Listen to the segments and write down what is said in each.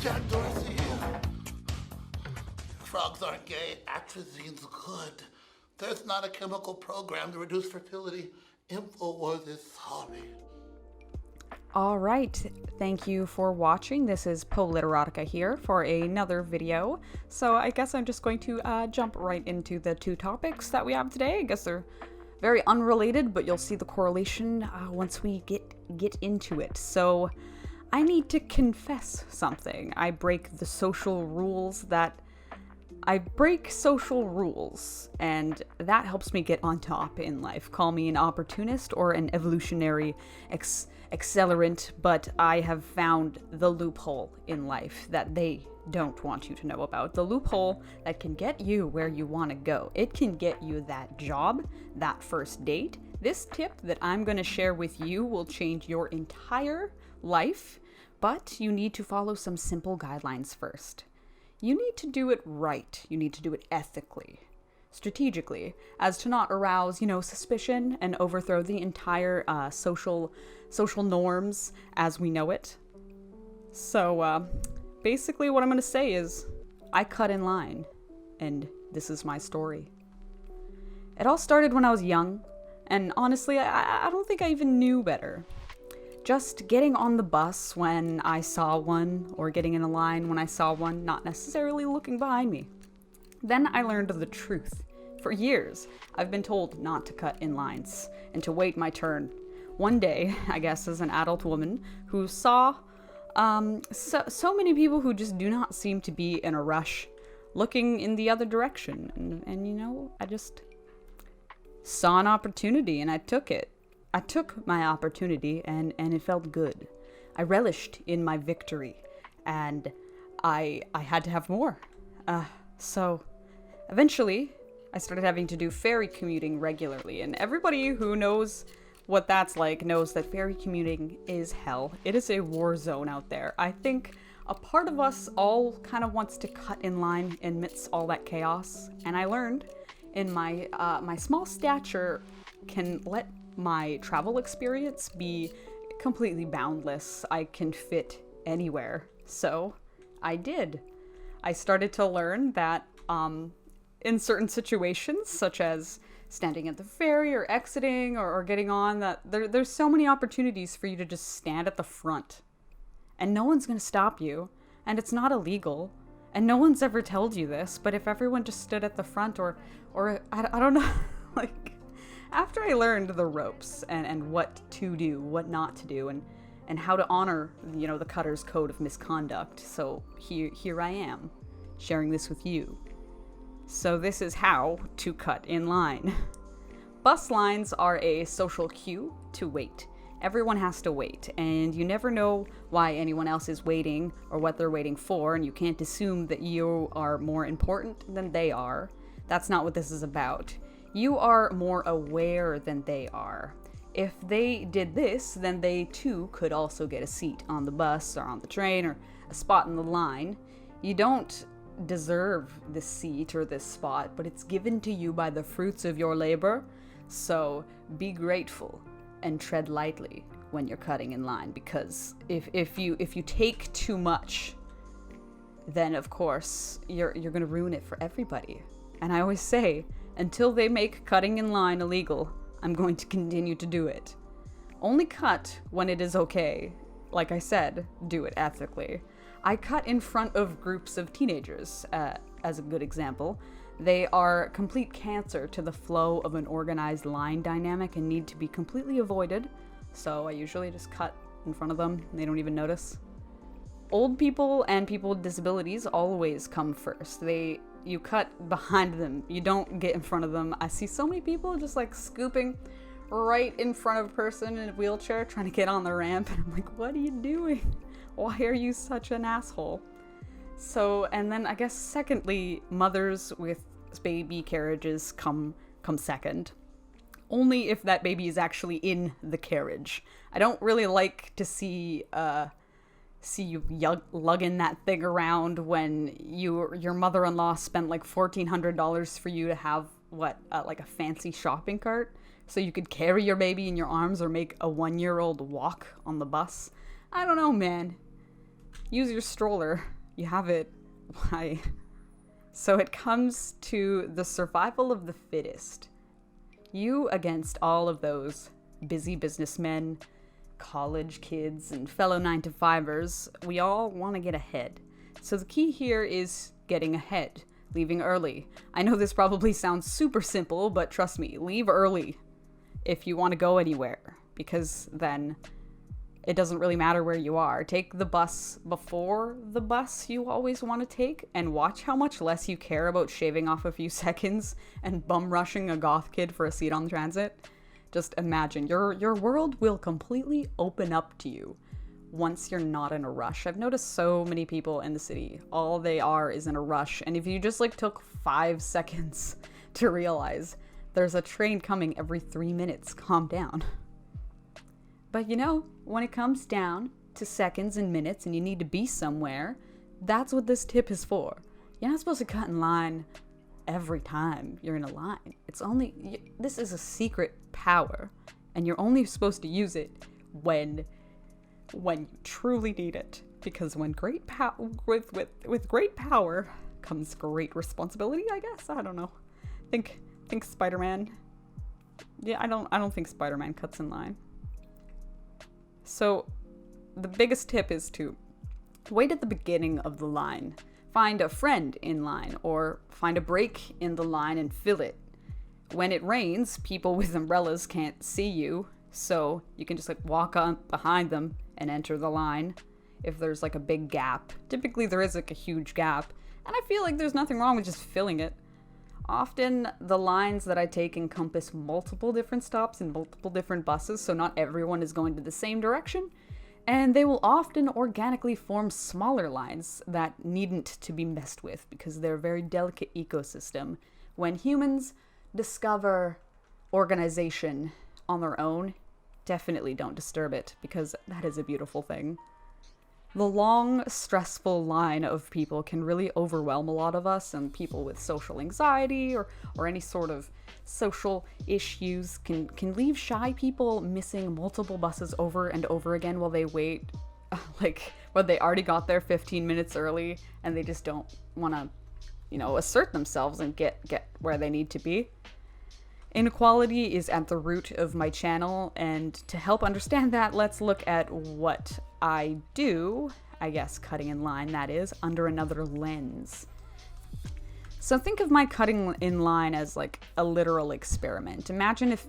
Jack Dorsey. Frogs aren't gay. Atrazine's good. There's not a chemical program to reduce fertility. InfoWars is sorry. All right, thank you for watching. This is Politerotica here for another video. So I guess I'm just going to jump right into the two topics that we have today. I guess they're very unrelated, but you'll see the correlation once we get into it. So I need to confess something. I break social rules, and that helps me get on top in life. Call me an opportunist or an evolutionary accelerant, but I have found the loophole in life that they don't want you to know about. The loophole that can get you where you want to go. It can get you that job, that first date. This tip that I'm going to share with you will change your entire life, but you need to follow some simple guidelines first. You need to do it right. You need to do it ethically, strategically, as to not arouse, suspicion and overthrow the entire social norms as we know it. So basically what I'm going to say is I cut in line, and this is my story. It all started when I was young, and honestly, I don't think I even knew better. Just getting on the bus when I saw one, or getting in a line when I saw one, not necessarily looking behind me. Then I learned the truth. For years, I've been told not to cut in lines and to wait my turn. One day, I guess as an adult woman who saw so many people who just do not seem to be in a rush, looking in the other direction. And I just saw an opportunity and I took it. I took my opportunity and it felt good. I relished in my victory and I had to have more. So eventually I started having to do ferry commuting regularly, and everybody who knows what that's like knows that ferry commuting is hell. It is a war zone out there. I think a part of us all kind of wants to cut in line amidst all that chaos, and I learned in my small stature can let my travel experience be completely boundless. I can fit anywhere. So I did. I started to learn that in certain situations, such as standing at the ferry or exiting or getting on, that there's so many opportunities for you to just stand at the front. And no one's going to stop you. And it's not illegal. And no one's ever told you this, but if everyone just stood at the front or I don't know, like, after I learned the ropes and what to do, what not to do, and how to honor, the cutter's code of misconduct, so here I am, sharing this with you. So this is how to cut in line. Bus lines are a social cue to wait. Everyone has to wait, and you never know why anyone else is waiting or what they're waiting for, and you can't assume that you are more important than they are. That's not what this is about. You are more aware than they are. If they did this, then they too could also get a seat on the bus or on the train or a spot in the line. You don't deserve this seat or this spot, but it's given to you by the fruits of your labor. So be grateful and tread lightly when you're cutting in line, because if you take too much, then of course you're going to ruin it for everybody. And I always say, until they make cutting in line illegal, I'm going to continue to do it. Only cut when it is okay. Like I said, do it ethically. I cut in front of groups of teenagers, as a good example. They are complete cancer to the flow of an organized line dynamic and need to be completely avoided. So I usually just cut in front of them and they don't even notice. Old people and people with disabilities always come first. You cut behind them. You don't get in front of them. I see so many people just like scooping right in front of a person in a wheelchair trying to get on the ramp. And I'm like, what are you doing? Why are you such an asshole? So, and then I guess secondly, mothers with baby carriages come second. Only if that baby is actually in the carriage. I don't really like to see you lugging that thing around when your mother-in-law spent like $1,400 for you to have like a fancy shopping cart so you could carry your baby in your arms or make a 1-year-old walk on the bus. I don't know, man. use your stroller. You have it. Why? So it comes to the survival of the fittest. You against all of those busy businessmen, college kids, and fellow 9-to-5ers. We all want to get ahead. So the key here is getting ahead, leaving early. I know this probably sounds super simple, but trust me, leave early if you want to go anywhere, because then it doesn't really matter where you are. Take the bus before the bus you always want to take, and watch how much less you care about shaving off a few seconds and bum rushing a goth kid for a seat on the transit. Just imagine, your world will completely open up to you once you're not in a rush. I've noticed so many people in the city, all they are is in a rush, and if you just took 5 seconds to realize there's a train coming every 3 minutes, calm down. But when it comes down to seconds and minutes and you need to be somewhere, that's what this tip is for. You're not supposed to cut in line every time you're in a line. This is a secret power, and you're only supposed to use it when you truly need it. Because when with great power comes great responsibility, I guess. I don't know. Think Spider-Man. Yeah, I don't think Spider-Man cuts in line. So the biggest tip is to wait at the beginning of the line. Find a friend in line, or find a break in the line and fill it. When it rains, people with umbrellas can't see you, so you can just walk on behind them and enter the line. If there's a big gap, typically there is a huge gap, and I feel like there's nothing wrong with just filling it. Often the lines that I take encompass multiple different stops and multiple different buses, so not everyone is going to the same direction, and they will often organically form smaller lines that needn't to be messed with because they're a very delicate ecosystem. When humans discover organization on their own, definitely don't disturb it, because that is a beautiful thing. The long, stressful line of people can really overwhelm a lot of us, and people with social anxiety or any sort of social issues can leave shy people missing multiple buses over and over again while they wait, when they already got there 15 minutes early and they just don't want to, assert themselves and get where they need to be. Inequality is at the root of my channel, and to help understand that, let's look at what I do, I guess cutting in line, that is, under another lens. So think of my cutting in line as a literal experiment. Imagine if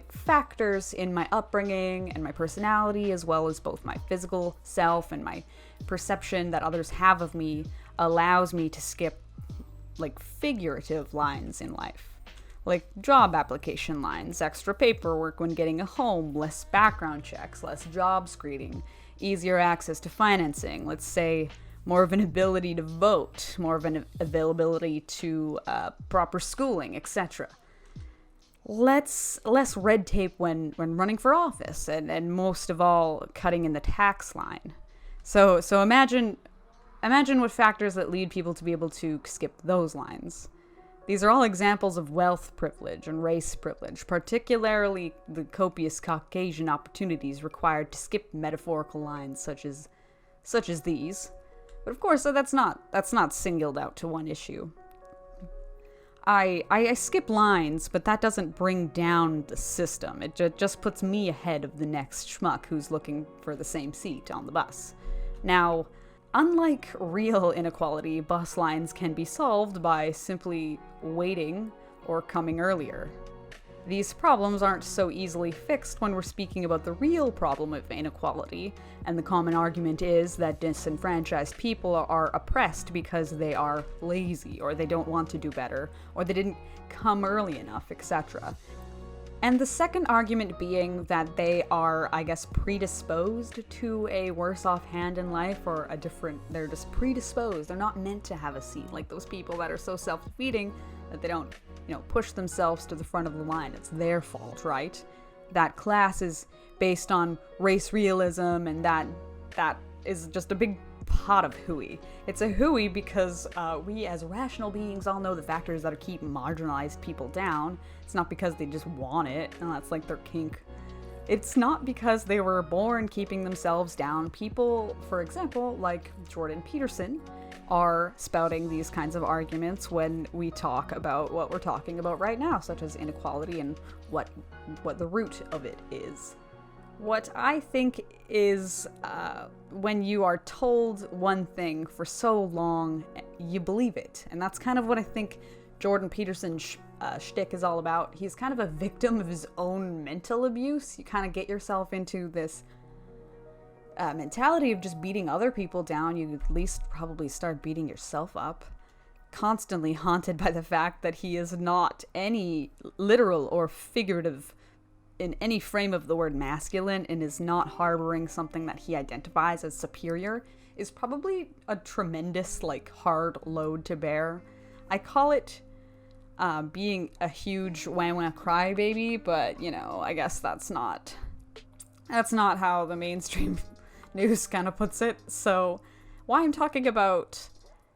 factors in my upbringing and my personality, as well as both my physical self and my perception that others have of me, allows me to skip figurative lines in life. Job application lines, extra paperwork when getting a home, less background checks, less job screening, easier access to financing, let's say more of an ability to vote, more of an availability to proper schooling, etc. Less red tape when running for office, and most of all, cutting in the tax line. So imagine what factors that lead people to be able to skip those lines. These are all examples of wealth privilege and race privilege, particularly the copious Caucasian opportunities required to skip metaphorical lines such as these. But of course, that's not singled out to one issue. I skip lines, but that doesn't bring down the system. It just puts me ahead of the next schmuck who's looking for the same seat on the bus. Now, unlike real inequality, bus lines can be solved by simply waiting or coming earlier. These problems aren't so easily fixed when we're speaking about the real problem of inequality, and the common argument is that disenfranchised people are oppressed because they are lazy, or they don't want to do better, or they didn't come early enough, etc. And the second argument being that they are, I guess, predisposed to a worse off hand in life, or they're just predisposed. They're not meant to have a seat, like those people that are so self-defeating that they don't, push themselves to the front of the line. It's their fault, right? That class is based on race realism, and that is just a big pot of hooey. It's a hooey because we as rational beings all know the factors that keep marginalized people down. It's not because they just want it, and that's their kink. It's not because they were born keeping themselves down. People, for example, like Jordan Peterson, are spouting these kinds of arguments when we talk about what we're talking about right now, such as inequality and what the root of it is. What I think is when you are told one thing for so long, you believe it. And that's kind of what I think Jordan Peterson's shtick is all about. He's kind of a victim of his own mental abuse. You kind of get yourself into this mentality of just beating other people down. You at least probably start beating yourself up. Constantly haunted by the fact that he is not any literal or figurative in any frame of the word masculine and is not harboring something that he identifies as superior is probably a tremendous, hard load to bear. I call it being a huge wah-wah crybaby, but, I guess that's not how the mainstream news kind of puts it. So why I'm talking about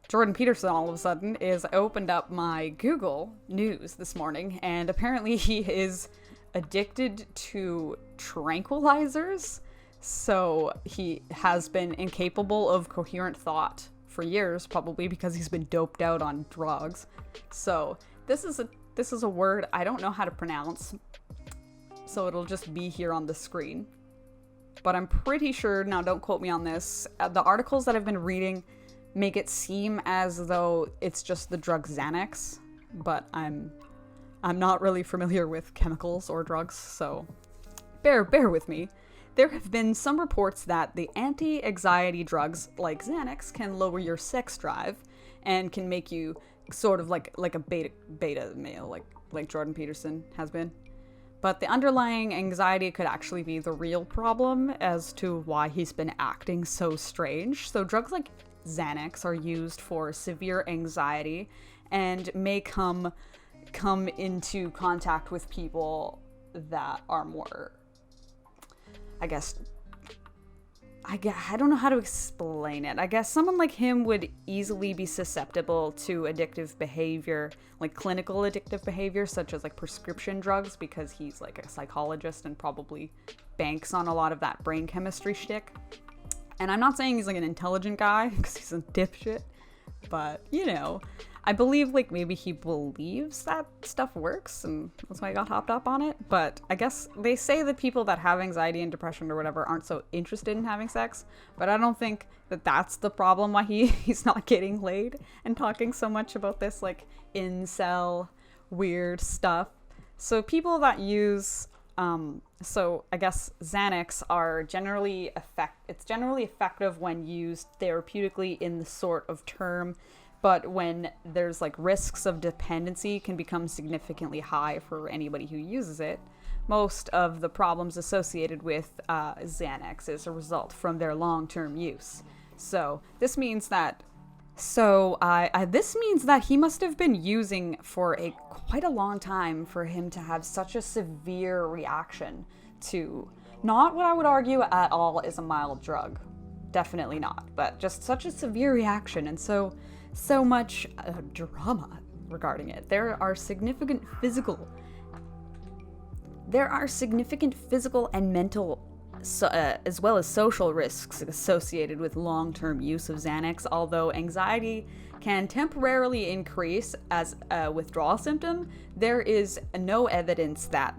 Jordan Peterson all of a sudden is I opened up my Google News this morning, and apparently he is addicted to tranquilizers. So he has been incapable of coherent thought for years, probably because he's been doped out on drugs. So this is a word I don't know how to pronounce, so it'll just be here on the screen. But I'm pretty sure, now don't quote me on this, the articles that I've been reading make it seem as though it's just the drug Xanax, but I'm not really familiar with chemicals or drugs, so bear with me. There have been some reports that the anti-anxiety drugs like Xanax can lower your sex drive and can make you sort of like a beta male, like Jordan Peterson has been. But the underlying anxiety could actually be the real problem as to why he's been acting so strange. So drugs like Xanax are used for severe anxiety and may come into contact with people that are more, I don't know how to explain it. I guess someone like him would easily be susceptible to addictive behavior, like clinical addictive behavior, such as prescription drugs, because he's a psychologist and probably banks on a lot of that brain chemistry shtick. And I'm not saying he's an intelligent guy, because he's a dipshit, but, I believe maybe he believes that stuff works, and that's why I got hopped up on it. But I guess they say that people that have anxiety and depression or whatever aren't so interested in having sex, but I don't think that that's the problem why he's not getting laid and talking so much about this incel weird stuff. So people that use so I guess Xanax are generally effective when used therapeutically in the sort of term, but when there's risks of dependency can become significantly high for anybody who uses it. Most of the problems associated with Xanax is a result from their long-term use. So this means that he must have been using for quite a long time for him to have such a severe reaction to not what I would argue at all is a mild drug. Definitely not, but just such a severe reaction and so much drama regarding it. There are significant physical and mental as well as social risks associated with long-term use of Xanax. Although anxiety can temporarily increase as a withdrawal symptom, there is no evidence that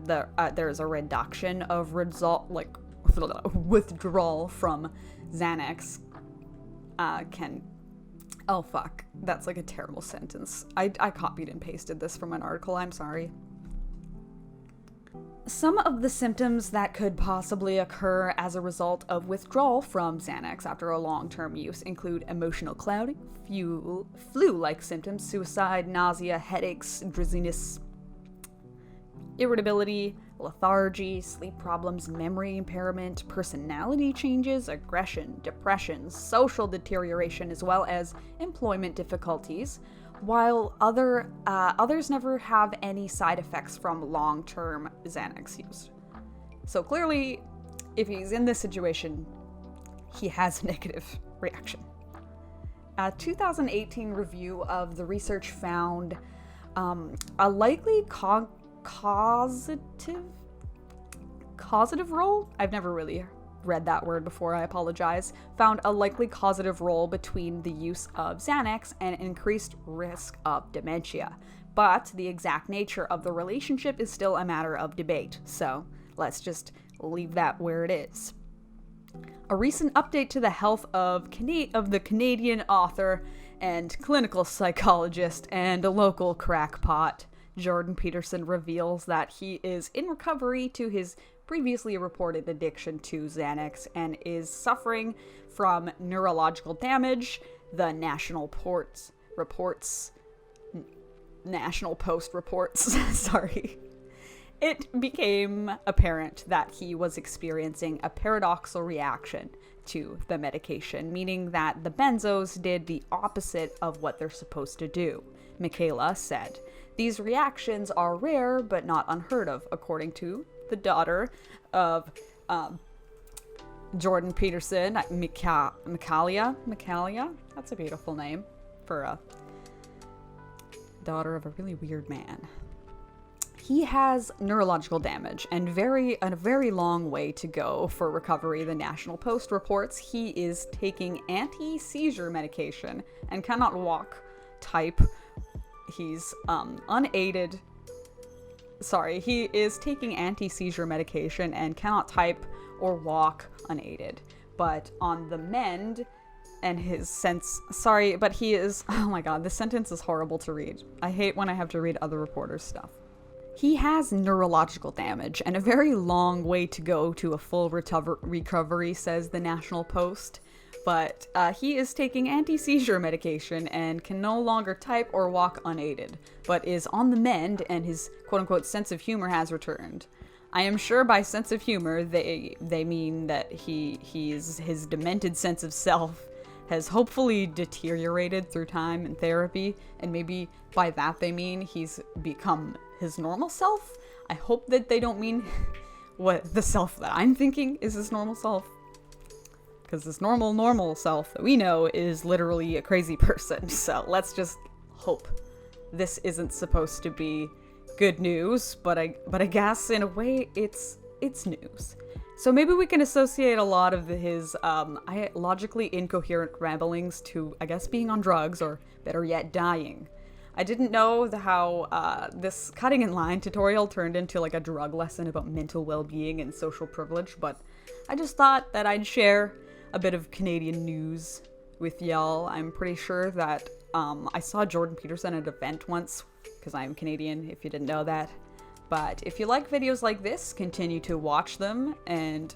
there's a reduction of withdrawal from Xanax can... Oh fuck, that's a terrible sentence. I copied and pasted this from an article, I'm sorry. Some of the symptoms that could possibly occur as a result of withdrawal from Xanax after a long-term use include emotional clouding, flu-like symptoms, suicide, nausea, headaches, dizziness, irritability, lethargy, sleep problems, memory impairment, personality changes, aggression, depression, social deterioration, as well as employment difficulties, while others never have any side effects from long-term Xanax use. So clearly, if he's in this situation, he has a negative reaction. A 2018 review of the research found a likely causative causative role, I've never really read that word before, I apologize, found a likely causative role between the use of Xanax and increased risk of dementia. But the exact nature of the relationship is still a matter of debate, so let's just leave that where it is. A recent update to the health of the Canadian author and clinical psychologist and a local crackpot, Jordan Peterson, reveals that he is in recovery to his previously reported addiction to Xanax and is suffering from neurological damage, the National Post reports, sorry. It became apparent that he was experiencing a paradoxical reaction to the medication, meaning that the benzos did the opposite of what they're supposed to do. Michaela said, "These reactions are rare but not unheard of," according to the daughter of Jordan Peterson, Michaela. That's a beautiful name for a daughter of a really weird man. He has neurological damage and a very long way to go for recovery. The National Post reports he is taking anti-seizure medication and cannot walk, type. He's unaided. Sorry, he is taking anti-seizure medication and cannot type or walk unaided, but on the mend. And his sense, sorry, but he is, oh my god, this sentence is horrible to read. I hate when I have to read other reporters' stuff. He has neurological damage and a very long way to go to a full recovery, says the National Post. But he is taking anti-seizure medication and can no longer type or walk unaided, but is on the mend and his quote-unquote sense of humor has returned. I am sure by sense of humor they mean that his demented sense of self has hopefully deteriorated through time and therapy, and maybe by that they mean he's become his normal self. I hope that they don't mean what the self that I'm thinking is his normal self, because this normal self that we know is literally a crazy person. So let's just hope this isn't supposed to be good news, but I guess in a way it's news. So maybe we can associate a lot of his logically incoherent ramblings to, I guess, being on drugs, or better yet, dying. I didn't know how this cutting in line tutorial turned into like a drug lesson about mental well-being and social privilege, but I just thought that I'd share a bit of Canadian news with y'all. I'm pretty sure that I saw Jordan Peterson at an event once, because I'm Canadian, if you didn't know that. But if you like videos like this, continue to watch them, and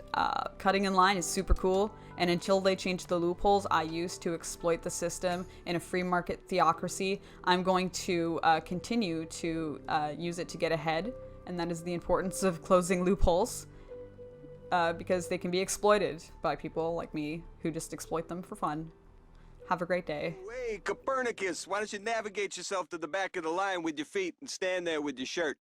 cutting in line is super cool, and until they change the loopholes I use to exploit the system in a free market theocracy, I'm going to continue to use it to get ahead, and that is the importance of closing loopholes, because they can be exploited by people like me who just exploit them for fun. Have a great day. Hey, Copernicus, why don't you navigate yourself to the back of the line with your feet and stand there with your shirt?